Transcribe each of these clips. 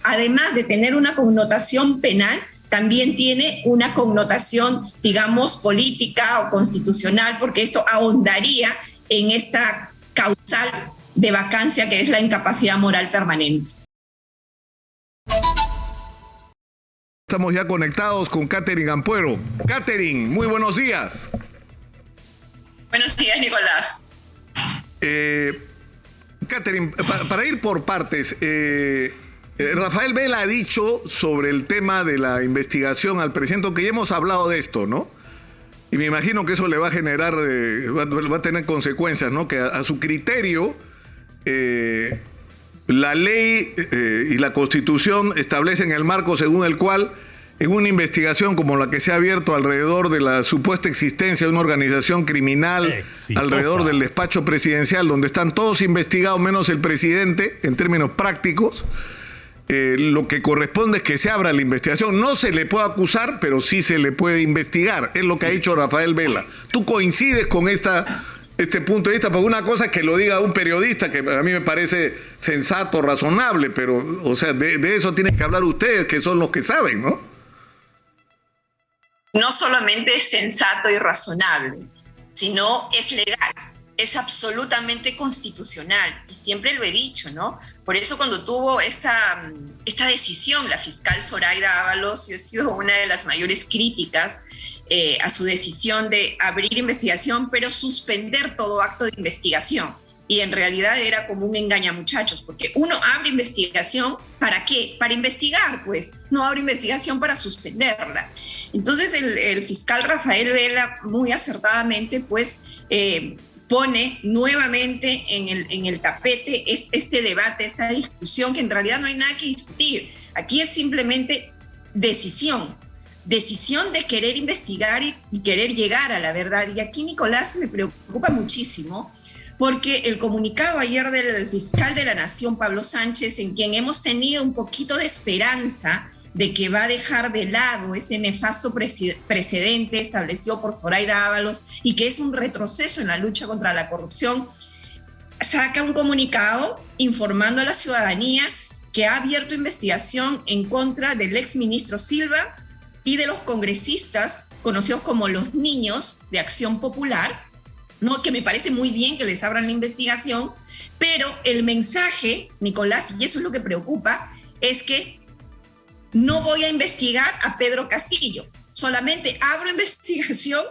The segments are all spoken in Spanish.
además de tener una connotación penal, también tiene una connotación, digamos, política o constitucional, porque esto ahondaría en esta causal de vacancia que es la incapacidad moral permanente. Estamos ya conectados con Katherine Ampuero. Katherine, muy buenos días. Buenos días, Nicolás. Katherine, para ir por partes, Rafael Vela ha dicho sobre el tema de la investigación al presidente, que ya hemos hablado de esto, ¿no? Y me imagino que eso le va a generar, va a tener consecuencias, ¿no? Que a su criterio, la ley y la Constitución establecen el marco según el cual, en una investigación como la que se ha abierto alrededor de la supuesta existencia de una organización criminal, alrededor del despacho presidencial, donde están todos investigados menos el presidente, en términos prácticos, lo que corresponde es que se abra la investigación. No se le puede acusar, pero sí se le puede investigar. Es lo que ha dicho Rafael Vela. ¿Tú coincides con este punto de vista? Porque una cosa es que lo diga un periodista, que a mí me parece sensato, razonable, pero, o sea, de eso tienen que hablar ustedes, que son los que saben, ¿no? No solamente es sensato y razonable, sino es legal. Es absolutamente constitucional, y siempre lo he dicho, ¿no? Por eso cuando tuvo esta decisión la fiscal Zoraida Ábalos, yo he sido una de las mayores críticas a su decisión de abrir investigación, pero suspender todo acto de investigación. Y en realidad era como un engañamuchachos, porque uno abre investigación, ¿para qué? Para investigar, pues, no abre investigación para suspenderla. Entonces el fiscal Rafael Vela, muy acertadamente, pues, pone nuevamente en el tapete este debate, esta discusión, que en realidad no hay nada que discutir. Aquí es simplemente decisión de querer investigar y querer llegar a la verdad. Y aquí, Nicolás, me preocupa muchísimo, porque el comunicado ayer del fiscal de la Nación, Pablo Sánchez, en quien hemos tenido un poquito de esperanza de que va a dejar de lado ese nefasto precedente establecido por Zoraida Ábalos y que es un retroceso en la lucha contra la corrupción, saca un comunicado informando a la ciudadanía que ha abierto investigación en contra del exministro Silva y de los congresistas conocidos como los niños de Acción Popular, ¿no? Que me parece muy bien que les abran la investigación, pero el mensaje, Nicolás, y eso es lo que preocupa, es que no voy a investigar a Pedro Castillo, solamente abro investigación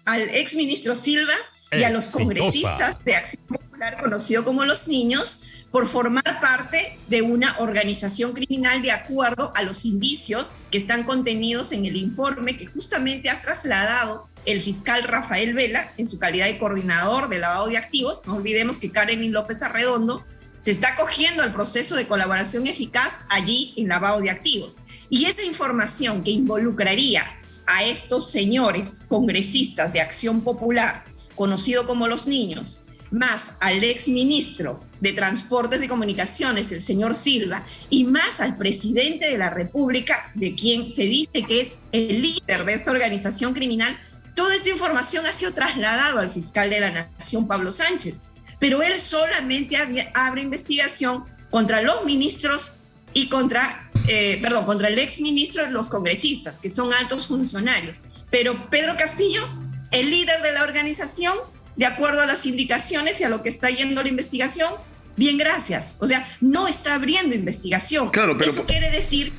al exministro Silva y a los congresistas de Acción Popular, conocido como los niños, por formar parte de una organización criminal de acuerdo a los indicios que están contenidos en el informe que justamente ha trasladado el fiscal Rafael Vela en su calidad de coordinador de lavado de activos. No olvidemos que Karen López Arredondo se está acogiendo al proceso de colaboración eficaz allí en lavado de activos. Y esa información que involucraría a estos señores congresistas de Acción Popular, conocido como los niños, más al exministro de Transportes y Comunicaciones, el señor Silva, y más al presidente de la República, de quien se dice que es el líder de esta organización criminal, toda esta información ha sido trasladado al fiscal de la Nación, Pablo Sánchez, pero él solamente abre investigación contra los ministros y contra el exministro de los congresistas, que son altos funcionarios. Pero Pedro Castillo, el líder de la organización, de acuerdo a las indicaciones y a lo que está yendo la investigación, bien, gracias. O sea, no está abriendo investigación. Claro, pero eso quiere decir,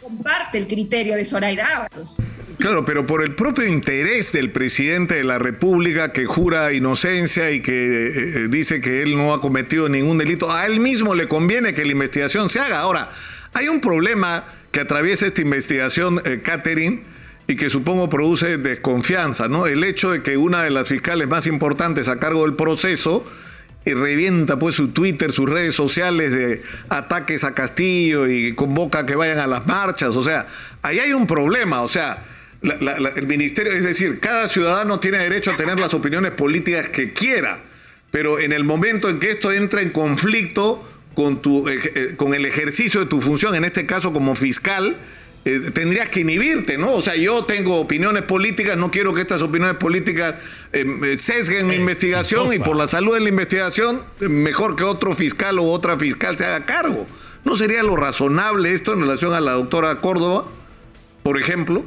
comparte el criterio de Zoraida Ábalos. Claro, pero por el propio interés del presidente de la República, que jura inocencia y que dice que él no ha cometido ningún delito, a él mismo le conviene que la investigación se haga. Ahora, hay un problema que atraviesa esta investigación, Katherine, y que supongo produce desconfianza, ¿no? El hecho de que una de las fiscales más importantes a cargo del proceso revienta pues su Twitter, sus redes sociales de ataques a Castillo y convoca a que vayan a las marchas. O sea, ahí hay un problema. O sea, el ministerio, es decir, cada ciudadano tiene derecho a tener las opiniones políticas que quiera, pero en el momento en que esto entra en conflicto con el ejercicio de tu función, en este caso como fiscal, tendrías que inhibirte, ¿no? O sea, yo tengo opiniones políticas, no quiero que estas opiniones políticas sesguen mi investigación, y por la salud de la investigación, mejor que otro fiscal o otra fiscal se haga cargo. ¿No sería lo razonable esto en relación a la doctora Córdoba, por ejemplo?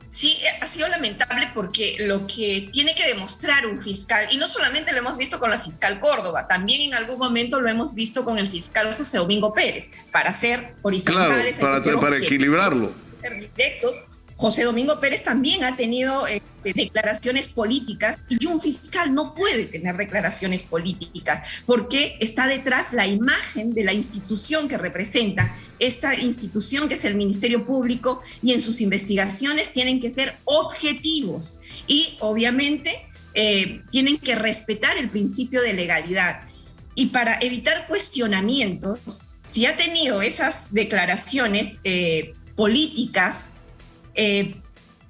Sí, ha sido lamentable porque lo que tiene que demostrar un fiscal, y no solamente lo hemos visto con la fiscal Córdoba, también en algún momento lo hemos visto con el fiscal José Domingo Pérez, para ser horizontales, claro, para equilibrarlo. Ser directos. José Domingo Pérez también ha tenido declaraciones políticas y un fiscal no puede tener declaraciones políticas porque está detrás la imagen de la institución que representa, esta institución que es el Ministerio Público, y en sus investigaciones tienen que ser objetivos y obviamente tienen que respetar el principio de legalidad. Y para evitar cuestionamientos, si ha tenido esas declaraciones políticas,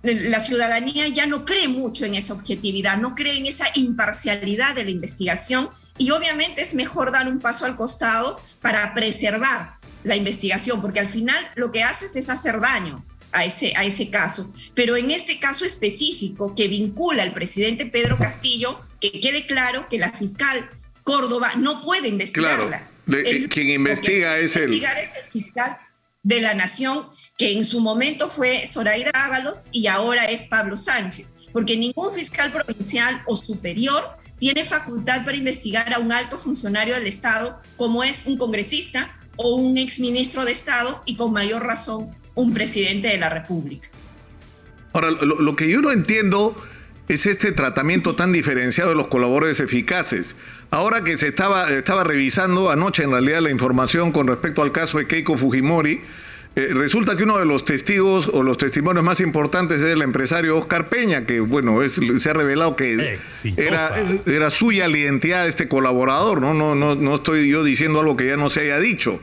la ciudadanía ya no cree mucho en esa objetividad, no cree en esa imparcialidad de la investigación y obviamente es mejor dar un paso al costado para preservar la investigación, porque al final lo que haces es hacer daño a ese caso. Pero en este caso específico que vincula al presidente Pedro Castillo, que quede claro que la fiscal Córdoba no puede investigarla. Claro, quien investiga es el fiscal de la Nación, que en su momento fue Zoraida Ábalos y ahora es Pablo Sánchez, porque ningún fiscal provincial o superior tiene facultad para investigar a un alto funcionario del Estado como es un congresista o un exministro de Estado y con mayor razón un presidente de la República. Ahora, lo que yo no entiendo es este tratamiento tan diferenciado de los colaboradores eficaces. Ahora que se estaba revisando anoche en realidad la información con respecto al caso de Keiko Fujimori, resulta que uno de los testigos o los testimonios más importantes es el empresario Oscar Peña, que bueno, se ha revelado que era suya la identidad de este colaborador, no estoy yo diciendo algo que ya no se haya dicho,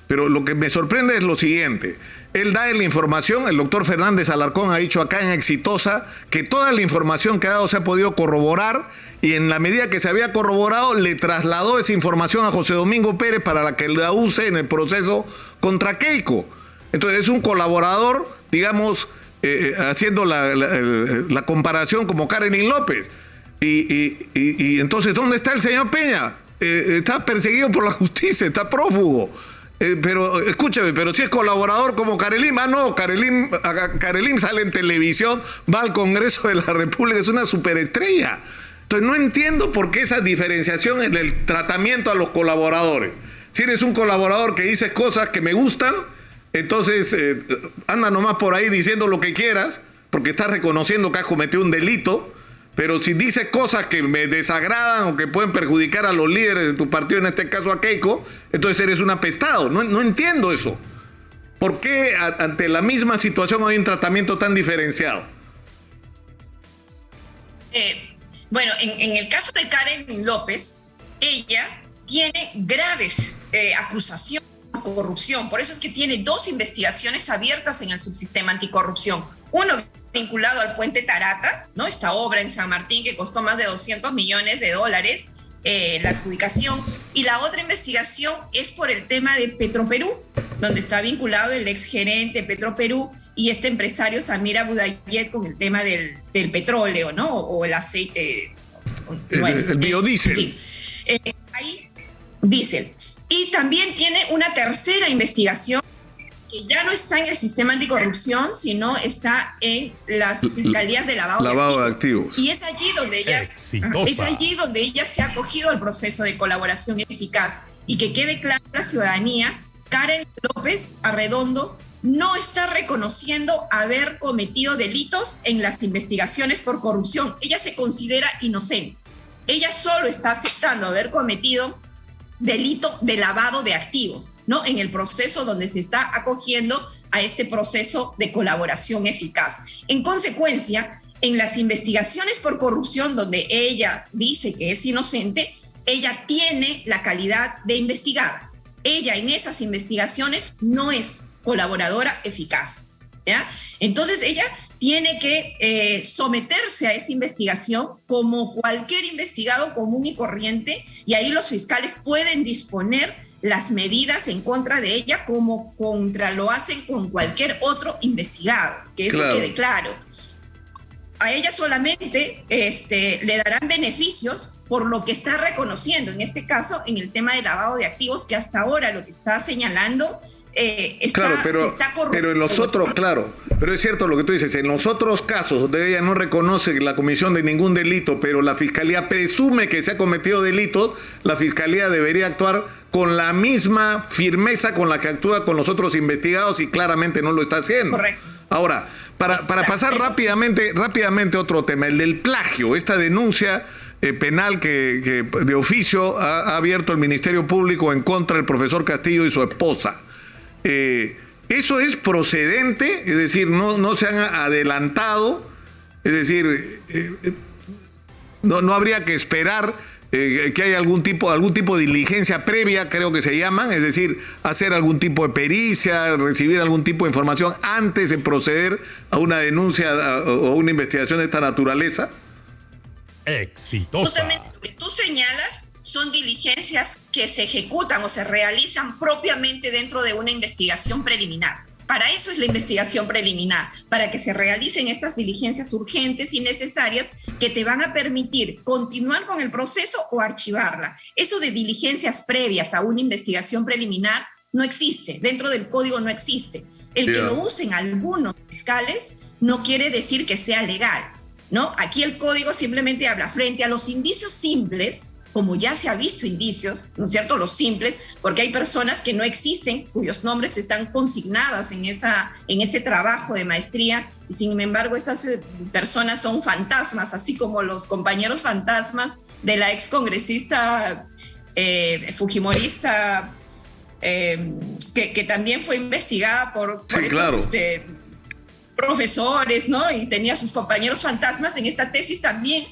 pero lo que me sorprende es lo siguiente. Él da la información, el doctor Fernández Alarcón ha dicho acá en Exitosa que toda la información que ha dado se ha podido corroborar y en la medida que se había corroborado le trasladó esa información a José Domingo Pérez para que la use en el proceso contra Keiko. Entonces es un colaborador, digamos, haciendo la comparación como Karenin López. Y entonces, ¿dónde está el señor Peña? Está perseguido por la justicia, está prófugo. Pero escúchame, pero si es colaborador como Karelim, no, Karelim sale en televisión, va al Congreso de la República, es una superestrella. Entonces no entiendo por qué esa diferenciación en el tratamiento a los colaboradores. Si eres un colaborador que dices cosas que me gustan, entonces anda nomás por ahí diciendo lo que quieras, porque estás reconociendo que has cometido un delito, pero si dices cosas que me desagradan o que pueden perjudicar a los líderes de tu partido, en este caso a Keiko, entonces eres un apestado. No entiendo eso. ¿Por qué ante la misma situación hay un tratamiento tan diferenciado? Bueno, en el caso de Karen López, ella tiene graves acusaciones de corrupción. Por eso es que tiene 2 investigaciones abiertas en el subsistema anticorrupción. Uno vinculado al puente Tarata, ¿no? Esta obra en San Martín que costó más de $200 millones, la adjudicación. Y la otra investigación es por el tema de Petroperú, donde está vinculado el exgerente de Petroperú y este empresario Samir Abudayed con el tema del petróleo, ¿no? O el aceite. El biodiesel. En fin. Ahí, diésel. Y también tiene una tercera investigación que ya no está en el sistema anticorrupción, sino está en las fiscalías de lavado de activos. Y es allí donde ella se ha acogido al proceso de colaboración eficaz. Y que quede claro a la ciudadanía, Karen López Arredondo no está reconociendo haber cometido delitos en las investigaciones por corrupción. Ella se considera inocente. Ella solo está aceptando haber cometido delito de lavado de activos, ¿no? En el proceso donde se está acogiendo a este proceso de colaboración eficaz. En consecuencia, en las investigaciones por corrupción donde ella dice que es inocente, ella tiene la calidad de investigada. Ella en esas investigaciones no es colaboradora eficaz, ¿ya? Entonces ella tiene que someterse a esa investigación como cualquier investigado común y corriente, y ahí los fiscales pueden disponer las medidas en contra de ella como lo hacen con cualquier otro investigado, que eso quede claro. a ella solamente le darán beneficios por lo que está reconociendo, en este caso, en el tema de lavado de activos, que hasta ahora lo que está señalando se está corrompiendo. Pero en los otros, claro, pero es cierto lo que tú dices, en los otros casos donde ella no reconoce la comisión de ningún delito, pero la Fiscalía presume que se ha cometido delitos, la Fiscalía debería actuar con la misma firmeza con la que actúa con los otros investigados y claramente no lo está haciendo. Correcto. Ahora, para pasar rápidamente a otro tema, el del plagio, esta denuncia penal que de oficio ha abierto el Ministerio Público en contra del profesor Castillo y su esposa. ¿Eso es procedente? Es decir, no se han adelantado, es decir, no habría que esperar que haya algún tipo de diligencia previa, creo que se llaman, es decir, hacer algún tipo de pericia, recibir algún tipo de información antes de proceder a una denuncia o una investigación de esta naturaleza. Exitosa. Justamente lo que tú señalas son diligencias que se ejecutan o se realizan propiamente dentro de una investigación preliminar. Para eso es la investigación preliminar, para que se realicen estas diligencias urgentes y necesarias que te van a permitir continuar con el proceso o archivarla. Eso de diligencias previas a una investigación preliminar no existe, dentro del código no existe. El que lo usen algunos fiscales no quiere decir que sea legal, ¿no? Aquí el código simplemente habla frente a los indicios simples, como ya se ha visto indicios, ¿no es cierto?, los simples, porque hay personas que no existen, cuyos nombres están consignadas en ese trabajo de maestría, y sin embargo estas personas son fantasmas, así como los compañeros fantasmas de la excongresista fujimorista, que también fue investigada por sí, estos profesores, ¿no? Y tenía sus compañeros fantasmas. En esta tesis también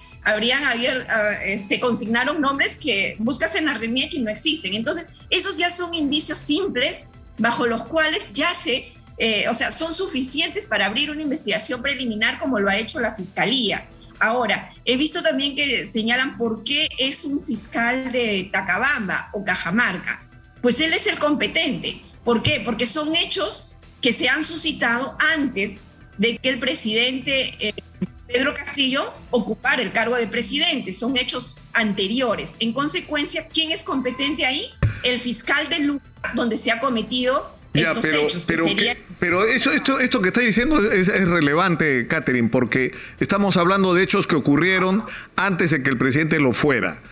se consignaron nombres que buscas en la RENIEC y no existen. Entonces, esos ya son indicios simples bajo los cuales ya son suficientes para abrir una investigación preliminar como lo ha hecho la Fiscalía. Ahora, he visto también que señalan por qué es un fiscal de Tacabamba o Cajamarca. Pues él es el competente. ¿Por qué? Porque son hechos que se han suscitado antes de que el presidente Pedro Castillo ocupara el cargo de presidente. Son hechos anteriores. En consecuencia, ¿quién es competente ahí? El fiscal del lugar donde se ha cometido estos hechos. Pero esto que está diciendo es relevante, Catherine, porque estamos hablando de hechos que ocurrieron antes de que el presidente lo fuera.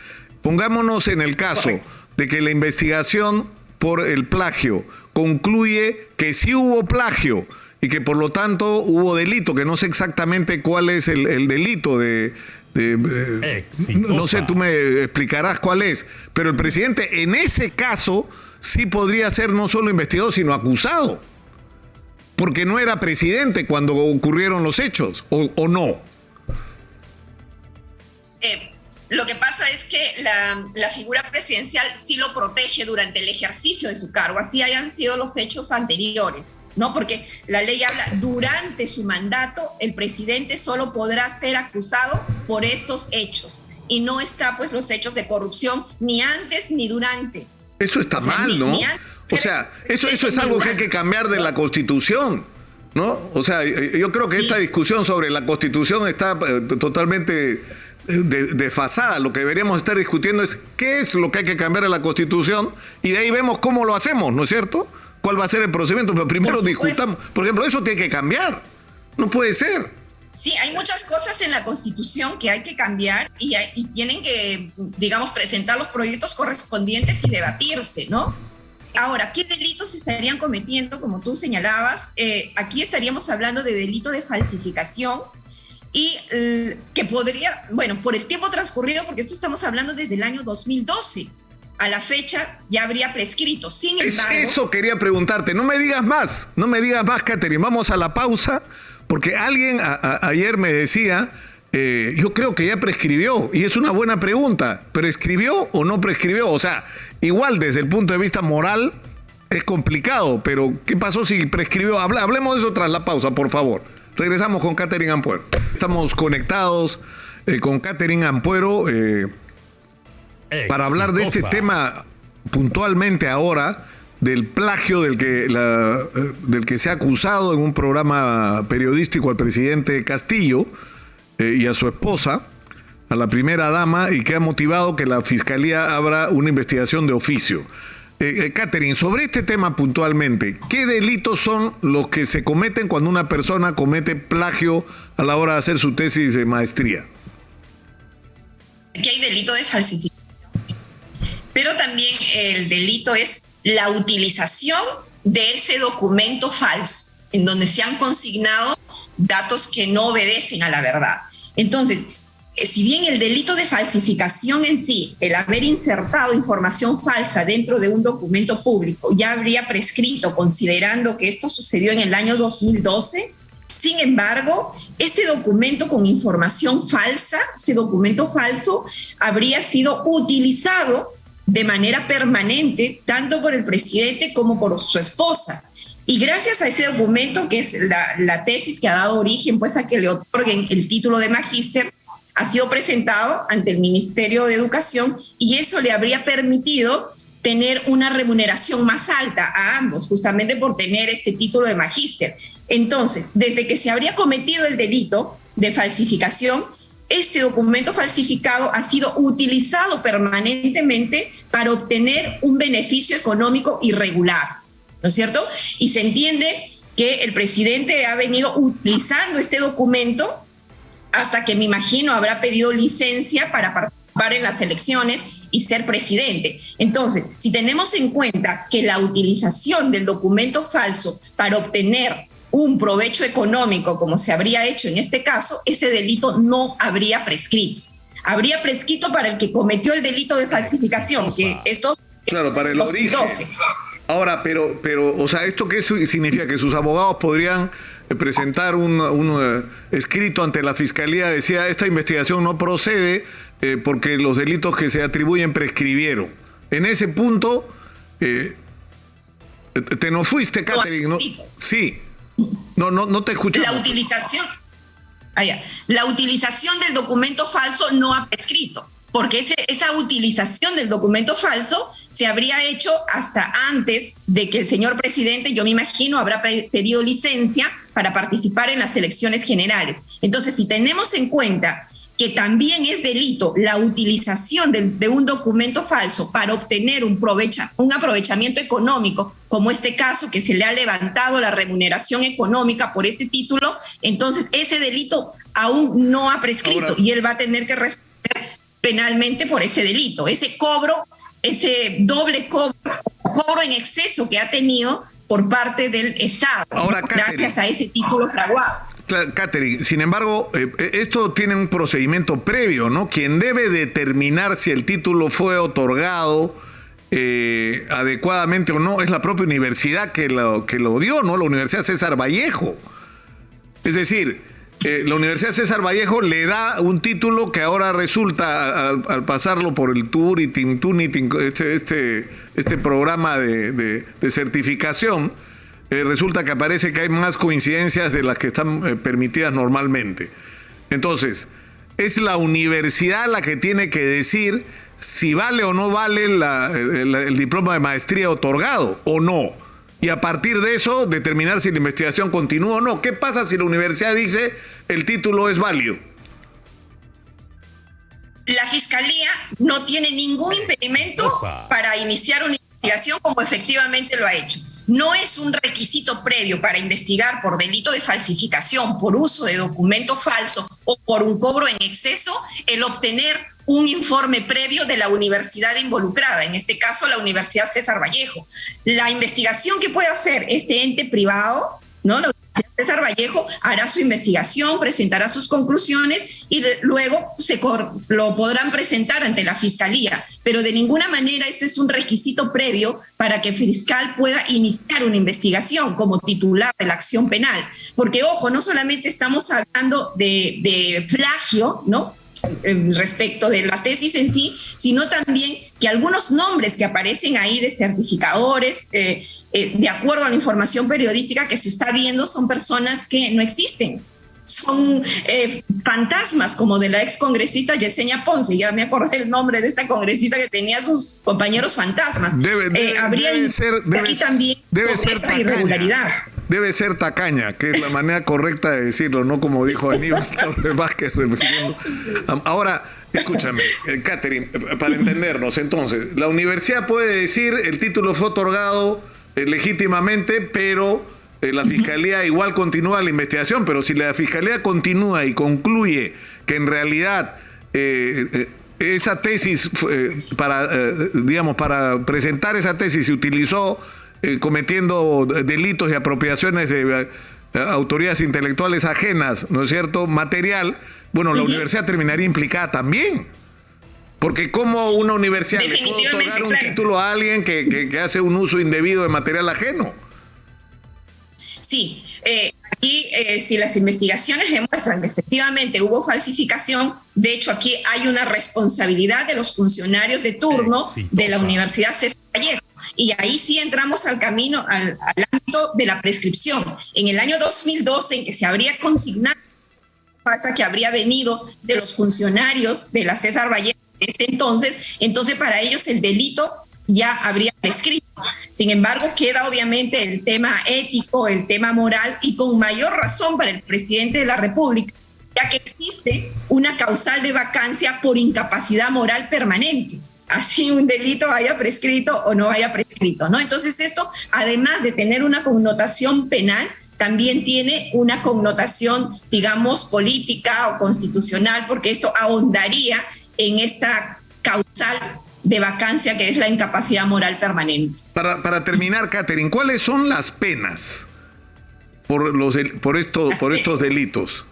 Pongámonos en el caso de que la investigación por el plagio concluye que sí hubo plagio y que por lo tanto hubo delito, que no sé exactamente cuál es el delito no sé, tú me explicarás cuál es, pero el presidente en ese caso sí podría ser no solo investigado, sino acusado, porque no era presidente cuando ocurrieron los hechos, o no. Lo que pasa es que la figura presidencial sí lo protege durante el ejercicio de su cargo, así hayan sido los hechos anteriores, ¿no? Porque la ley habla, durante su mandato, el presidente solo podrá ser acusado por estos hechos, y no está, pues, los hechos de corrupción ni antes ni durante. Eso está mal, ¿no? O sea, eso es algo que hay que cambiar de la Constitución, ¿no? O sea, yo creo que esta discusión sobre la Constitución está totalmente desfasada. Lo que deberíamos estar discutiendo es qué es lo que hay que cambiar en la Constitución, y de ahí vemos cómo lo hacemos, ¿no es cierto? ¿Cuál va a ser el procedimiento? Pero primero discutamos. Por ejemplo, eso tiene que cambiar. No puede ser. Sí, hay muchas cosas en la Constitución que hay que cambiar y tienen que, digamos, presentar los proyectos correspondientes y debatirse, ¿no? Ahora, ¿qué delitos se estarían cometiendo? Como tú señalabas, aquí estaríamos hablando de delito de falsificación y que podría, bueno, por el tiempo transcurrido, porque esto estamos hablando desde el año 2012, a la fecha ya habría prescrito. Sin embargo, eso quería preguntarte. No me digas más, Catherine. Vamos a la pausa, porque alguien ayer me decía, yo creo que ya prescribió, y es una buena pregunta. ¿Prescribió o no prescribió? O sea, igual desde el punto de vista moral es complicado, pero ¿qué pasó si prescribió? Hablemos de eso tras la pausa, por favor. Regresamos con Catherine Ampuero. Estamos conectados con Catherine Ampuero para hablar de este tema puntualmente ahora, del plagio del que se ha acusado en un programa periodístico al presidente Castillo. y a su esposa, a la primera dama, y que ha motivado que la Fiscalía abra una investigación de oficio. Catherine, sobre este tema puntualmente, ¿qué delitos son los que se cometen cuando una persona comete plagio a la hora de hacer su tesis de maestría? Aquí hay delito de falsificación, pero también el delito es la utilización de ese documento falso, en donde se han consignado datos que no obedecen a la verdad. Entonces, si bien el delito de falsificación en sí, el haber insertado información falsa dentro de un documento público, ya habría prescrito, considerando que esto sucedió en el año 2012, sin embargo, este documento con información falsa, este documento falso, habría sido utilizado de manera permanente, tanto por el presidente como por su esposa. Y gracias a ese documento, que es la tesis que ha dado origen pues, a que le otorguen el título de magíster, ha sido presentado ante el Ministerio de Educación y eso le habría permitido tener una remuneración más alta a ambos, justamente por tener este título de magíster. Entonces, desde que se habría cometido el delito de falsificación, este documento falsificado ha sido utilizado permanentemente para obtener un beneficio económico irregular, ¿no es cierto? Y se entiende que el presidente ha venido utilizando este documento hasta que, me imagino, habrá pedido licencia para participar en las elecciones y ser presidente. Entonces, si tenemos en cuenta que la utilización del documento falso para obtener un provecho económico, como se habría hecho en este caso, ese delito no habría prescrito. Habría prescrito para el que cometió el delito de falsificación, que esto... Claro, para el origen. Ahora, pero, o sea, ¿esto qué significa? Que sus abogados podrían presentar un escrito ante la Fiscalía, decía, esta investigación no procede porque los delitos que se atribuyen prescribieron. En ese punto, te nos fuiste, Catherine, ¿no? Sí. No te escuché. La utilización del documento falso no ha prescrito, porque esa utilización del documento falso se habría hecho hasta antes de que el señor presidente, yo me imagino, habrá pedido licencia para participar en las elecciones generales. Entonces, si tenemos en cuenta que también es delito la utilización de un documento falso para obtener un aprovechamiento económico, como este caso que se le ha levantado la remuneración económica por este título, entonces ese delito aún no ha prescrito. Ahora, y él va a tener que responder penalmente por ese delito, ese cobro, ese doble cobro en exceso que ha tenido por parte del Estado, ahora, gracias a ese título fraguado. Catherine, sin embargo, esto tiene un procedimiento previo, ¿no? Quien debe determinar si el título fue otorgado adecuadamente o no es la propia universidad que lo dio, ¿no? La Universidad César Vallejo. Es decir, la Universidad César Vallejo le da un título que ahora resulta, al pasarlo por el Tuniting, este programa de certificación, resulta que aparece que hay más coincidencias de las que están permitidas normalmente. Entonces, es la universidad la que tiene que decir si vale o no vale el diploma de maestría otorgado o no. Y a partir de eso, determinar si la investigación continúa o no. ¿Qué pasa si la universidad dice el título es válido? La Fiscalía no tiene ningún impedimento para iniciar una investigación como efectivamente lo ha hecho. No es un requisito previo para investigar por delito de falsificación, por uso de documento falso o por un cobro en exceso, el obtener un informe previo de la universidad involucrada, en este caso la Universidad César Vallejo. La investigación que puede hacer este ente privado, ¿no? La Universidad César Vallejo hará su investigación, presentará sus conclusiones y luego lo podrán presentar ante la Fiscalía. Pero de ninguna manera este es un requisito previo para que el fiscal pueda iniciar una investigación como titular de la acción penal. Porque, ojo, no solamente estamos hablando de plagio, ¿no?, respecto de la tesis en sí, sino también que algunos nombres que aparecen ahí de certificadores, de acuerdo a la información periodística que se está viendo, son personas que no existen. Son fantasmas, como de la ex congresista Yesenia Ponce. Ya me acordé el nombre de esta congresista que tenía sus compañeros fantasmas. Habría aquí también esa irregularidad. debe ser tacaña, que es la manera correcta de decirlo, no como dijo Aníbal Vázquez refiriendo. Ahora, escúchame, Catherine, para entendernos, entonces, la universidad puede decir el título fue otorgado legítimamente, pero la Fiscalía igual continúa la investigación, pero si la Fiscalía continúa y concluye que en realidad esa tesis, para presentar esa tesis se utilizó cometiendo delitos y apropiaciones de autoridades intelectuales ajenas, ¿no es cierto?, material, bueno, la universidad terminaría implicada también. Porque ¿cómo una universidad le puede otorgar un título a alguien que hace un uso indebido de material ajeno? Sí, aquí si las investigaciones demuestran que efectivamente hubo falsificación, de hecho aquí hay una responsabilidad de los funcionarios de turno de la Universidad César Vallejo. Y ahí sí entramos al camino, al ámbito de la prescripción. En el año 2012, en que se habría consignado falta que habría venido de los funcionarios de la César Vallejo de ese entonces para ellos el delito ya habría prescrito. Sin embargo, queda obviamente el tema ético, el tema moral, y con mayor razón para el presidente de la República, ya que existe una causal de vacancia por incapacidad moral permanente. Así un delito haya prescrito o no haya prescrito, ¿no? Entonces esto, además de tener una connotación penal, también tiene una connotación, digamos, política o constitucional, porque esto ahondaría en esta causal de vacancia que es la incapacidad moral permanente. Para terminar, Catherine, ¿cuáles son las penas por estos delitos?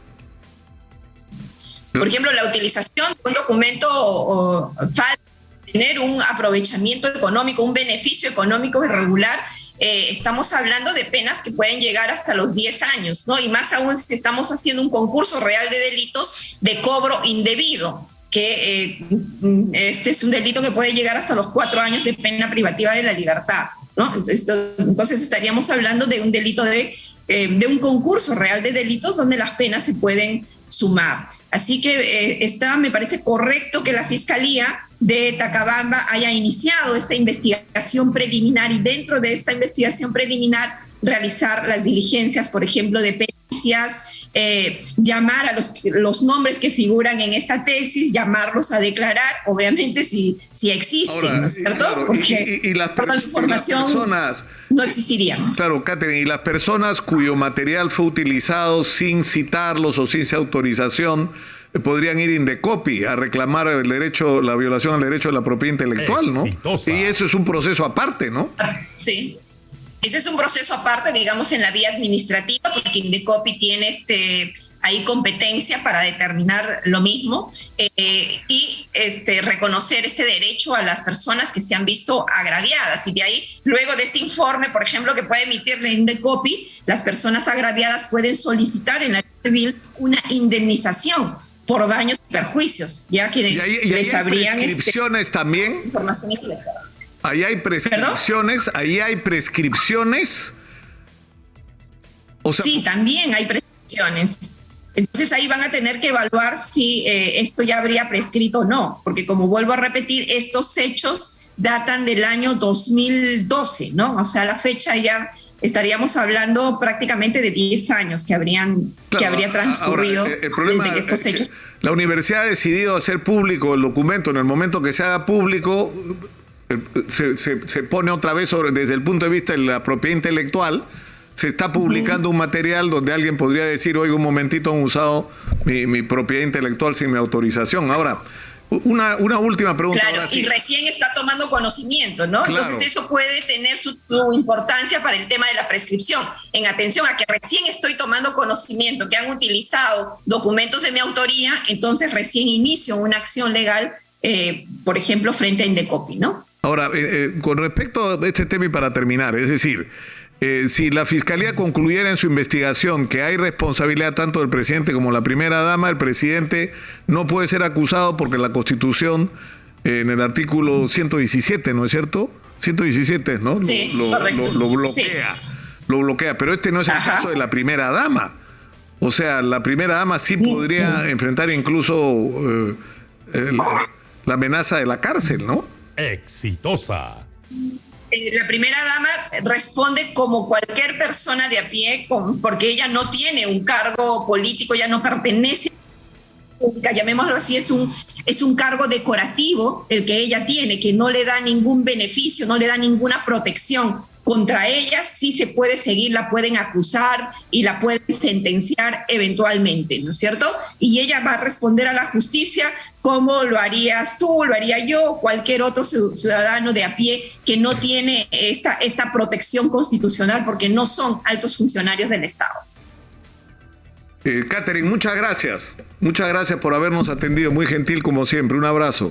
Por ejemplo, la utilización de un documento falso, tener un aprovechamiento económico, un beneficio económico irregular, estamos hablando de penas que pueden llegar hasta los 10 años, ¿no? Y más aún si estamos haciendo un concurso real de delitos de cobro indebido, que este es un delito que puede llegar hasta los 4 años de pena privativa de la libertad, ¿no? Entonces estaríamos hablando de un delito de un concurso real de delitos donde las penas se pueden sumar. Así que me parece correcto que la Fiscalía de Tacabamba haya iniciado esta investigación preliminar y dentro de esta investigación preliminar realizar las diligencias, por ejemplo, de pericias, llamar a los nombres que figuran en esta tesis, llamarlos a declarar, obviamente si existen. Ahora, ¿no es cierto? Claro, porque y las información no existiría. Claro, Catherine, y las personas cuyo material fue utilizado sin citarlos o sin esa autorización podrían ir Indecopi a reclamar la violación al derecho de la propiedad intelectual, ¿no? Exitosa. Y eso es un proceso aparte, ¿no? Sí. Ese es un proceso aparte, digamos, en la vía administrativa, porque Indecopi tiene ahí competencia para determinar lo mismo y reconocer este derecho a las personas que se han visto agraviadas. Y de ahí, luego de este informe, por ejemplo, que puede emitirle Indecopi, las personas agraviadas pueden solicitar en la vía civil una indemnización por daños y perjuicios, ya que les habrían prescripciones también. Información equivocada. Ahí hay prescripciones, O sea, sí, también hay prescripciones. Entonces ahí van a tener que evaluar si esto ya habría prescrito o no, porque como vuelvo a repetir, estos hechos datan del año 2012, ¿no? O sea, la fecha ya estaríamos hablando prácticamente de 10 años que habría transcurrido desde que estos hechos. La universidad ha decidido hacer público el documento. En el momento que se haga público, se pone otra vez desde el punto de vista de la propiedad intelectual. Se está publicando un material donde alguien podría decir, oiga, un momentito, han usado mi propiedad intelectual sin mi autorización. Ahora, una última pregunta. Claro, y recién está tomando conocimiento, ¿no? Claro. Entonces eso puede tener su importancia para el tema de la prescripción. En atención a que recién estoy tomando conocimiento que han utilizado documentos de mi autoría, entonces recién inicio una acción legal, por ejemplo, frente a Indecopi, ¿no? Ahora, con respecto a este tema y para terminar, es decir, si la Fiscalía concluyera en su investigación que hay responsabilidad tanto del presidente como la primera dama, el presidente no puede ser acusado porque la Constitución, en el artículo 117, ¿no es cierto? 117, ¿no? Sí, lo bloquea. Sí. Lo bloquea, pero este no es el caso de la primera dama. O sea, la primera dama sí podría enfrentar incluso la amenaza de la cárcel, ¿no? Exitosa. La primera dama responde como cualquier persona de a pie, porque ella no tiene un cargo político, ya no pertenece a la pública, llamémoslo así, es un cargo decorativo el que ella tiene, que no le da ningún beneficio, no le da ninguna protección. Contra ella sí se puede seguir, la pueden acusar y la pueden sentenciar eventualmente, ¿no es cierto? Y ella va a responder a la justicia como lo harías tú, lo haría yo, cualquier otro ciudadano de a pie que no tiene esta protección constitucional porque no son altos funcionarios del Estado. Catherine, muchas gracias. Muchas gracias por habernos atendido. Muy gentil como siempre. Un abrazo.